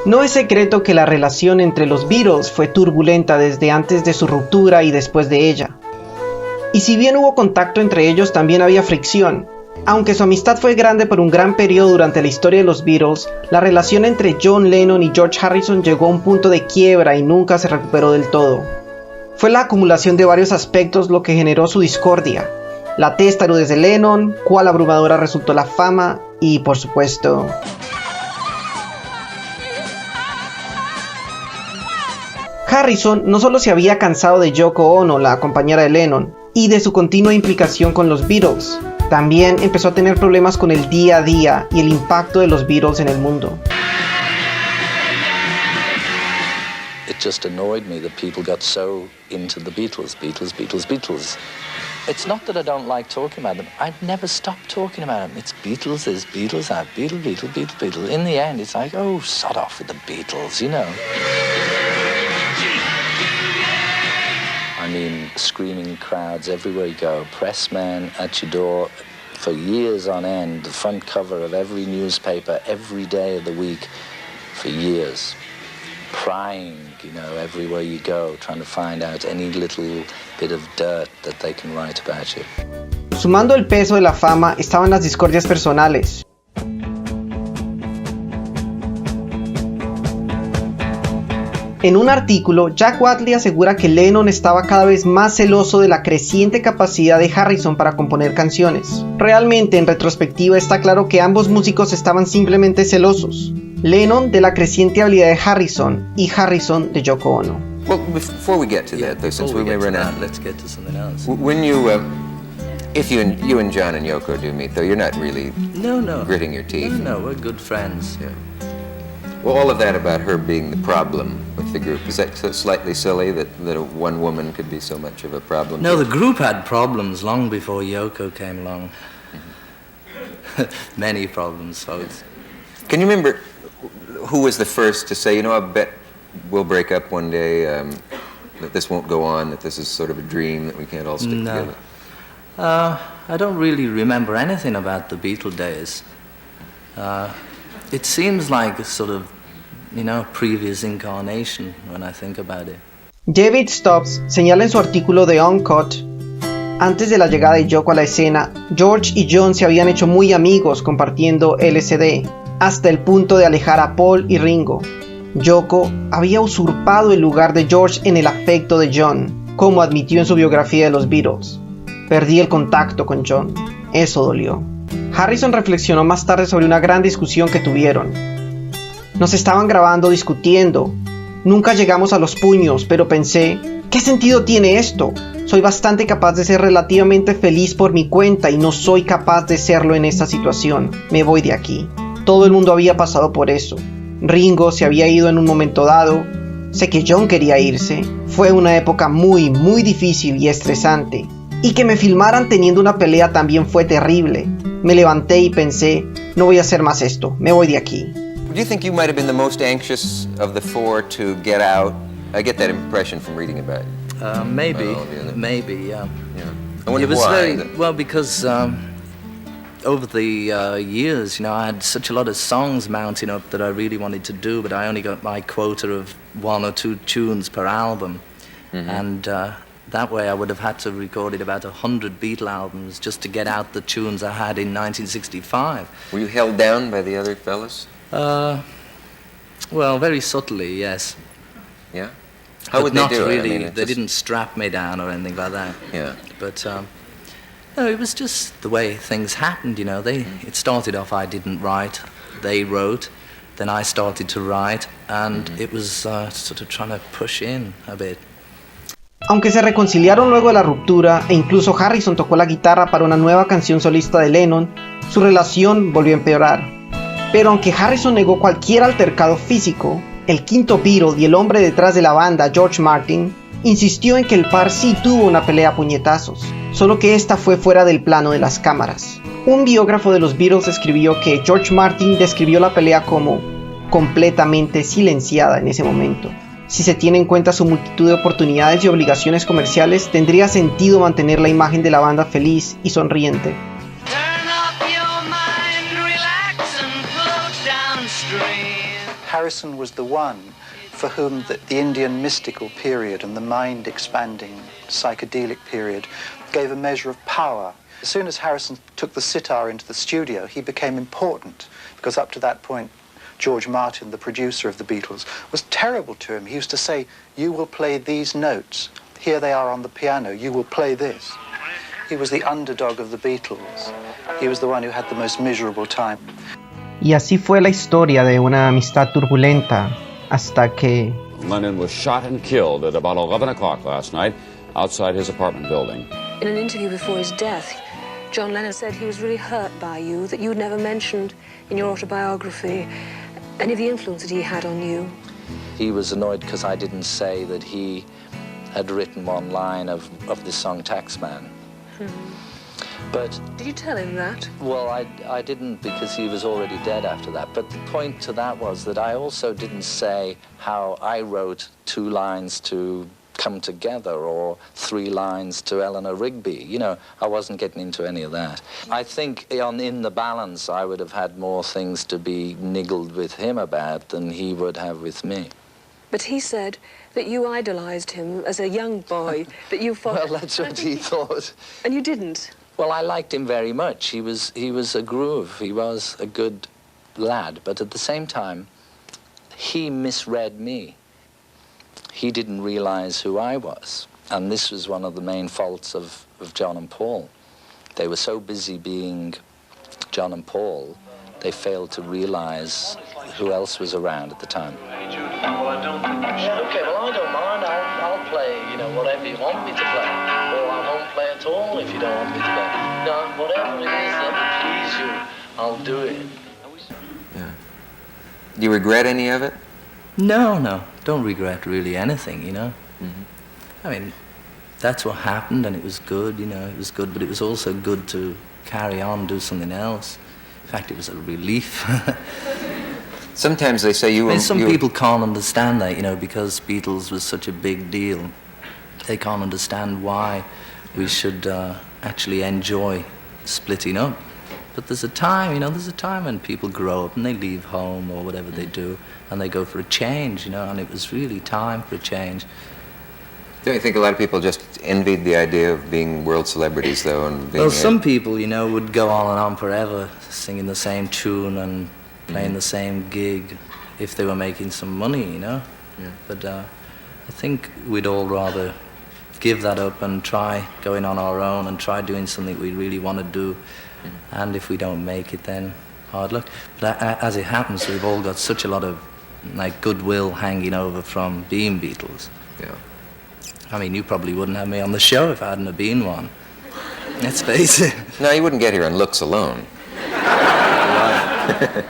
No es secreto que la relación entre los Beatles fue turbulenta desde antes de su ruptura y después de ella. Y si bien hubo contacto entre ellos, también había fricción. Aunque su amistad fue grande por un gran periodo durante la historia de los Beatles, la relación entre John Lennon y George Harrison llegó a un punto de quiebra y nunca se recuperó del todo. Fue la acumulación de varios aspectos lo que generó su discordia. La testarudez de Lennon, cuál abrumadora resultó la fama y, por supuesto, Harrison no solo se había cansado de Yoko Ono, la compañera de Lennon, y de su continua implicación con los Beatles, también empezó a tener problemas con el día a día y el impacto de los Beatles en el mundo. It just annoyed me that people got so into the Beatles. It's not that I don't like talking about them. I've never stopped talking about them. It's Beatles, there's Beatles, I have Beatles. In the end, it's like, oh, sod off with the Beatles, you know. I mean, screaming crowds everywhere you go, pressman at your door for years on end, the front cover of every newspaper every day of the week for years. Prying, you know, everywhere you go, trying to find out any little bit of dirt that they can write about you. Sumando el peso de la fama estaban las discordias personales. En un artículo, Jack Whatley asegura que Lennon estaba cada vez más celoso de la creciente capacidad de Harrison para componer canciones. Realmente, en retrospectiva, está claro que ambos músicos estaban simplemente celosos. Lennon de la creciente habilidad de Harrison y Harrison de Yoko Ono. Well, before we get to that, though, since we may run out, let's get to something else. When you, if you and John and Yoko do meet, though, you're not really gritting your teeth. No, we're good friends. Yeah. Well, all of that about her being the problem with the group, is that slightly silly that one woman could be so much of a problem? No, the group had problems long before Yoko came along. Mm-hmm. Many problems, folks. Can you remember who was the first to say, you know, I bet we'll break up one day, that this won't go on, that this is sort of a dream, that we can't all stick together? I don't really remember anything about the Beatle days. It seems like a sort of, you know, previous incarnation when I think about it. David Stubbs señala en su artículo de Uncut: antes de la llegada de Yoko a la escena, George y John se habían hecho muy amigos compartiendo LSD, hasta el punto de alejar a Paul y Ringo. Yoko había usurpado el lugar de George en el afecto de John, como admitió en su biografía de los Beatles. Perdí el contacto con John. Eso dolió. Harrison reflexionó más tarde sobre una gran discusión que tuvieron. Nos estaban grabando discutiendo. Nunca llegamos a los puños, pero pensé, ¿qué sentido tiene esto? Soy bastante capaz de ser relativamente feliz por mi cuenta y no soy capaz de serlo en esta situación. Me voy de aquí. Todo el mundo había pasado por eso. Ringo se había ido en un momento dado. Sé que John quería irse. Fue una época muy, muy difícil y estresante. Y que me filmaran teniendo una pelea también fue terrible. Me levanté y pensé, no voy a hacer más esto, me voy de aquí. Do you think you might have been the most anxious of the four to get out? I get that impression from reading about it. Maybe, yeah. I wonder it was why. well, because over the years, you know, I had such a lot of songs mounting up that I really wanted to do, but I only got my quota of 1 or 2 tunes per album. Mm-hmm. And that way I would have had to have recorded about 100 Beatle albums just to get out the tunes I had in 1965. Were you held down by the other fellas? Well, very subtly, yes. Yeah? How would they do it? Really, I mean, they didn't strap me down or anything like that. Yeah. But no, it was just the way things happened, you know. It started off, I didn't write, they wrote, then I started to write, and it was sort of trying to push in a bit. Aunque se reconciliaron luego de la ruptura e incluso Harrison tocó la guitarra para una nueva canción solista de Lennon, su relación volvió a empeorar. Pero aunque Harrison negó cualquier altercado físico, el quinto Beatle y el hombre detrás de la banda, George Martin, insistió en que el par sí tuvo una pelea a puñetazos, solo que esta fue fuera del plano de las cámaras. Un biógrafo de los Beatles escribió que George Martin describió la pelea como completamente silenciada en ese momento. Si se tiene en cuenta su multitud de oportunidades y obligaciones comerciales, tendría sentido mantener la imagen de la banda feliz y sonriente. Harrison was the one for whom the Indian mystical period and the mind-expanding psychedelic period gave a measure of power. As soon as Harrison took the sitar into the studio, he became important, because up to that point, George Martin, the producer of the Beatles, was terrible to him. He used to say, "You will play these notes. Here they are on the piano. You will play this." He was the underdog of the Beatles. He was the one who had the most miserable time. Y así fue la historia de una amistad turbulenta, hasta que... Lennon was shot and killed at about 11 o'clock last night outside his apartment building. In an interview before his death, John Lennon said he was really hurt by you, that you'd never mentioned in your autobiography any of the influence that he had on you. He was annoyed because I didn't say that he had written one line of the song Taxman. But did you tell him that? Well, I didn't, because he was already dead after that. But the point to that was that I also didn't say how I wrote 2 lines to Come Together or 3 lines to Eleanor Rigby. You know, I wasn't getting into any of that. I think in the balance, I would have had more things to be niggled with him about than he would have with me. But he said that you idolized him as a young boy, that you followed... Well, that's what he thought. And you didn't? Well, I liked him very much. He was a groove. He was a good lad. But at the same time, he misread me. He didn't realize who I was. And this was one of the main faults of John and Paul. They were so busy being John and Paul, they failed to realize who else was around at the time. Well, I don't think we should. Okay, well, I don't mind. I'll play, whatever you want me to play. Or I won't play at all if you don't want me to play. No, whatever it is that will please you, I'll do it. Yeah. Do you regret any of it? No. Don't regret really anything, Mm-hmm. I mean, that's what happened, and it was good, it was good, but it was also good to carry on, do something else. In fact, it was a relief. Sometimes they say some people can't understand that, because Beatles was such a big deal. They can't understand why we should actually enjoy splitting up. But there's a time, when people grow up and they leave home or whatever they do, and they go for a change, and it was really time for a change. Don't you think a lot of people just envied the idea of being world celebrities, though? And being some people, would go on and on forever, singing the same tune and playing the same gig if they were making some money, Yeah. But I think we'd all rather give that up and try going on our own and try doing something we really want to do. And if we don't make it, then hard luck. But as it happens, we've all got such a lot of goodwill hanging over from being Beatles. Yeah. I mean, you probably wouldn't have me on the show if I hadn't have been one. Let's face it. No, you wouldn't get here on looks alone. Right.